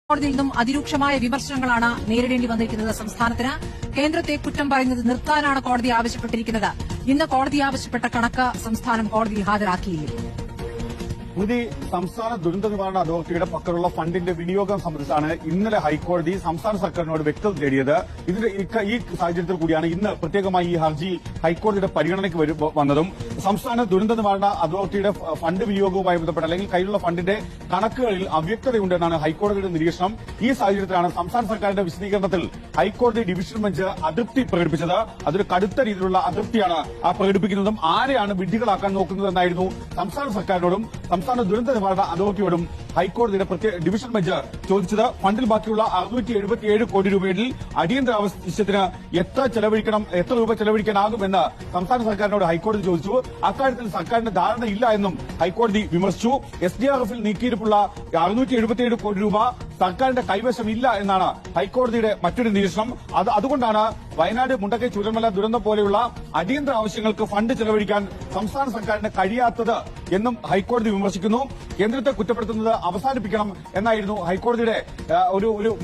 കോടതിയിൽ നിന്നും അതിരൂക്ഷമായ വിമർശനങ്ങളാണ് നേരിടേണ്ടി വന്നിരിക്കുന്നത്. സംസ്ഥാനത്തിന് കേന്ദ്രത്തെ കുറ്റം പറയുന്നത് നിർത്താനാണ് കോടതി ആവശ്യപ്പെട്ടിരിക്കുന്നത്. ഇന്ന് കോടതി ആവശ്യപ്പെട്ട കണക്ക് സംസ്ഥാനം കോടതിയിൽ ഹാജരാക്കിയില്ലേ? സംസ്ഥാന ദുരന്ത നിവാരണ അതോറിറ്റിയുടെ പക്കലുള്ള ഫണ്ടിന്റെ വിനിയോഗം സംബന്ധിച്ചാണ് ഇന്നലെ ഹൈക്കോടതി സംസ്ഥാന സർക്കാരിനോട് വ്യക്തത തേടിയത്. ഈ സാഹചര്യത്തിൽ കൂടിയാണ് ഇന്ന് പ്രത്യേകമായി ഈ ഹർജി ഹൈക്കോടതിയുടെ പരിഗണനയ്ക്ക് വന്നതും. സംസ്ഥാന ദുരന്ത നിവാരണ അതോറിറ്റിയുടെ ഫണ്ട് വിനിയോഗവുമായി ബന്ധപ്പെട്ട അല്ലെങ്കിൽ കയ്യിലുള്ള ഫണ്ടിന്റെ കണക്കുകളിൽ അവ്യക്തതയുണ്ടെന്നാണ് ഹൈക്കോടതിയുടെ നിരീക്ഷണം. ഈ സാഹചര്യത്തിലാണ് സംസ്ഥാന സർക്കാരിന്റെ വിശദീകരണത്തിൽ ഹൈക്കോടതി ഡിവിഷൻ ബെഞ്ച് അതൃപ്തി പ്രകടിപ്പിച്ചത്. അതൊരു കടുത്ത രീതിയിലുള്ള അതൃപ്തിയാണ് പ്രകടിപ്പിക്കുന്നതും ആരെയാണ് വിഡ്ഢികളാക്കാൻ നോക്കുന്നതെന്നായിരുന്നു സംസ്ഥാന സർക്കാരിനോടും സംസ്ഥാന ദുരന്ത നിവാരണ അതോറിറ്റിയോടും ഹൈക്കോടതിയുടെ ഡിവിഷൻ ബെഞ്ച് ചോദിച്ചത്. ഫണ്ടിൽ ബാക്കിയുള്ള 677 കോടി രൂപയിൽ അടിയന്തരാവശ്യത്തിന് എത്ര രൂപ ചെലവഴിക്കാനാകുമെന്ന് സംസ്ഥാന സർക്കാരിനോട് ഹൈക്കോടതി ചോദിച്ചു. അക്കാര്യത്തിൽ സർക്കാരിന്റെ ധാരണയില്ല എന്നും ഹൈക്കോടതി വിമർശിച്ചു. എസ്ഡിആർഎഫിൽ നീക്കിയിരിപ്പുള്ള 677 കോടി രൂപ സർക്കാരിന്റെ കൈവശമില്ല എന്നാണ് ഹൈക്കോടതിയുടെ മറ്റൊരു നിരീക്ഷണം. അതുകൊണ്ടാണ് വയനാട് മുണ്ടക്കൈ ചൂരൽമല ദുരന്തം പോലെയുള്ള അടിയന്തര ആവശ്യങ്ങൾക്ക് ഫണ്ട് ചെലവഴിക്കാൻ സംസ്ഥാന സർക്കാരിന് കഴിയാത്തത് എന്നും ഹൈക്കോടതി വിമർശിക്കുന്നു. കേന്ദ്രത്തെ കുറ്റപ്പെടുത്തുന്നത് അവസാനിപ്പിക്കണം എന്നായിരുന്നു ഹൈക്കോടതിയുടെ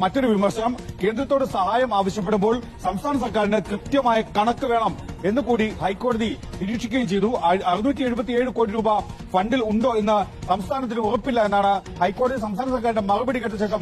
മറ്റൊരു വിമർശനം. കേന്ദ്രത്തോട് സഹായം ആവശ്യപ്പെടുമ്പോൾ സംസ്ഥാന സർക്കാരിന് കൃത്യമായ കണക്ക് വേണം എന്നുകൂടി ഹൈക്കോടതി നിരീക്ഷിക്കുകയും ചെയ്തു. 677 കോടി രൂപ ഫണ്ടിൽ ഉണ്ടോ എന്ന് സംസ്ഥാനത്തിന് ഉറപ്പില്ല എന്നാണ് ഹൈക്കോടതി സംസ്ഥാന സർക്കാരിന്റെ മറുപടി കേട്ട ശേഷം